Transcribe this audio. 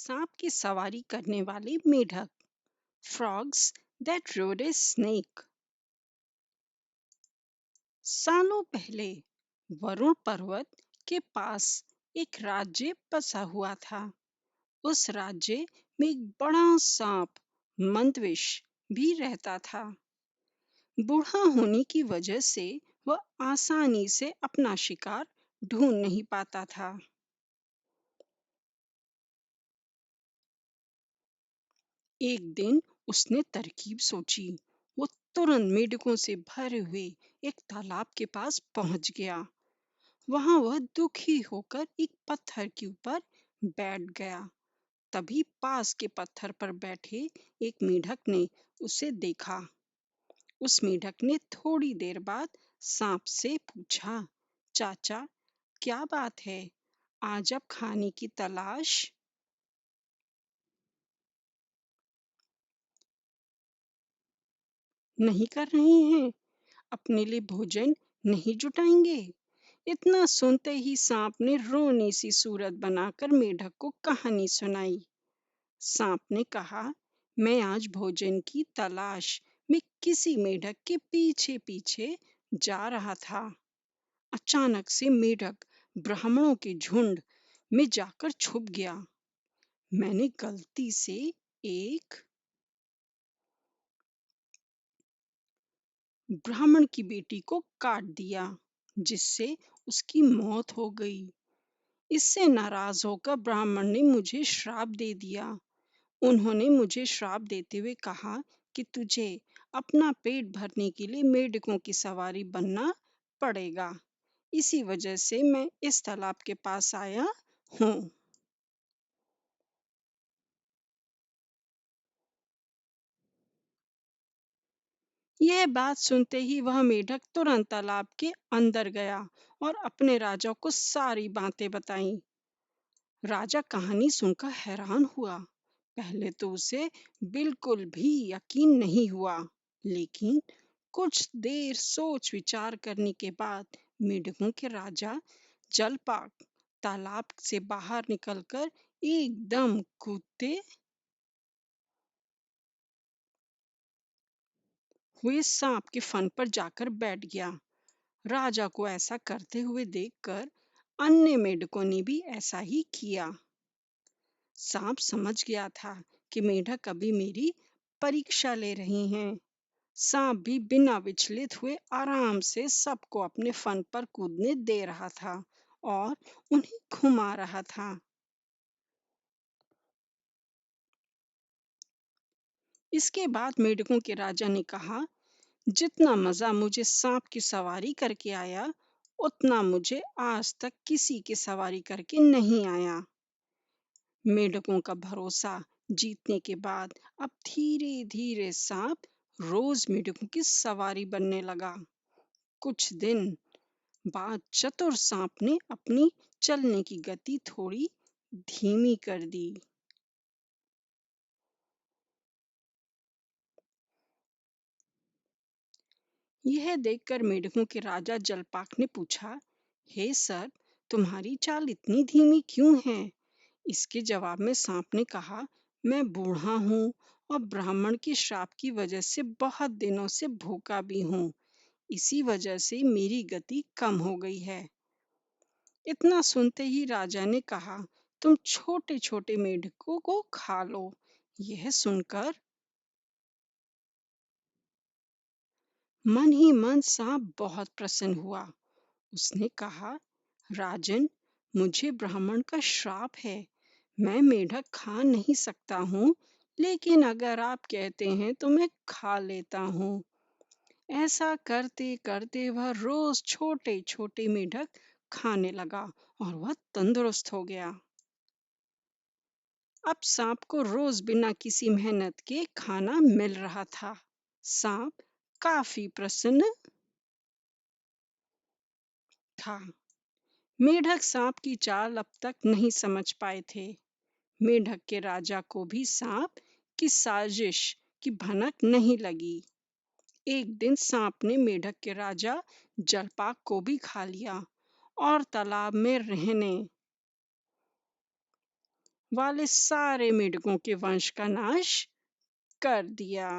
सांप की सवारी करने वाले मेढक। Frogs that road a snake. सालों पहले वरुण पर्वत के पास एक राज्य बसा हुआ था। उस राज्य में एक बड़ा सांप मंदविश भी रहता था। बूढ़ा होने की वजह से वह आसानी से अपना शिकार ढूंढ नहीं पाता था। एक दिन उसने तरकीब सोची। वो तुरंत मेंढकों से भरे हुए एक तालाब के पास पहुंच गया। वहां वह दुखी होकर एक पत्थर के ऊपर बैठ गया। तभी पास के पत्थर पर बैठे एक मेंढक ने उसे देखा। उस मेंढक ने थोड़ी देर बाद सांप से पूछा, चाचा, क्या बात है? आज आप खाने की तलाश नहीं कर रहे हैं? अपने लिए भोजन नहीं जुटाएंगे? इतना सुनते ही सांप ने रोने सी सूरत बनाकर मेढक को कहानी सुनाई। सांप ने कहा, मैं आज भोजन की तलाश में किसी मेढक के पीछे पीछे जा रहा था। अचानक से मेढक ब्राह्मणों के झुंड में जाकर छुप गया। मैंने गलती से एक ब्राह्मण की बेटी को काट दिया, जिससे उसकी मौत हो गई। इससे नाराज होकर ब्राह्मण ने मुझे श्राप दे दिया। उन्होंने मुझे श्राप देते हुए कहा कि तुझे अपना पेट भरने के लिए मेढकों की सवारी बनना पड़ेगा। इसी वजह से मैं इस तालाब के पास आया हूँ। यह बात सुनते ही वह मेढक तुरंत तालाब के अंदर गया और अपने राजा को सारी बातें बताईं। राजा कहानी सुनकर हैरान हुआ। पहले तो उसे बिल्कुल भी यकीन नहीं हुआ, लेकिन कुछ देर सोच विचार करने के बाद मेढकों के राजा जलपाक तालाब से बाहर निकलकर एकदम कूदते हुए सांप के फन पर जाकर बैठ गया। राजा को ऐसा करते हुए देखकर अन्य मेढकों ने भी ऐसा ही किया। सांप समझ गया था कि मेढक अभी मेरी परीक्षा ले रही हैं। सांप भी बिना विचलित हुए आराम से सबको अपने फन पर कूदने दे रहा था और उन्हें घुमा रहा था। इसके बाद मेढकों के राजा ने कहा, जितना मजा मुझे सांप की सवारी करके आया, उतना मुझे आज तक किसी की सवारी करके नहीं आया। मेढकों का भरोसा जीतने के बाद अब धीरे धीरे सांप रोज मेढकों की सवारी बनने लगा। कुछ दिन बाद चतुर सांप ने अपनी चलने की गति थोड़ी धीमी कर दी। यह देखकर मेढकों के राजा जलपाक ने पूछा, हे सर, तुम्हारी चाल इतनी धीमी क्यों है? इसके जवाब में सांप ने कहा, मैं बूढ़ा हूँ और ब्राह्मण के श्राप की वजह से बहुत दिनों से भूखा भी हूँ। इसी वजह से मेरी गति कम हो गई है। इतना सुनते ही राजा ने कहा, तुम छोटे छोटे मेढकों को खा लो। यह सुनकर मन ही मन सांप बहुत प्रसन्न हुआ। उसने कहा, राजन, मुझे ब्राह्मण का श्राप है। मैं मेढक खा नहीं सकता हूँ, लेकिन अगर आप कहते हैं तो मैं खा लेता हूँ। ऐसा करते करते वह रोज छोटे छोटे मेढक खाने लगा और वह तंदुरुस्त हो गया। अब सांप को रोज बिना किसी मेहनत के खाना मिल रहा था। सांप काफी प्रसन्न था। मेढक सांप की चाल अब तक नहीं समझ पाए थे। मेढक के राजा को भी सांप की साजिश की भनक नहीं लगी। एक दिन सांप ने मेढक के राजा जलपाक को भी खा लिया और तालाब में रहने वाले सारे मेंढकों के वंश का नाश कर दिया।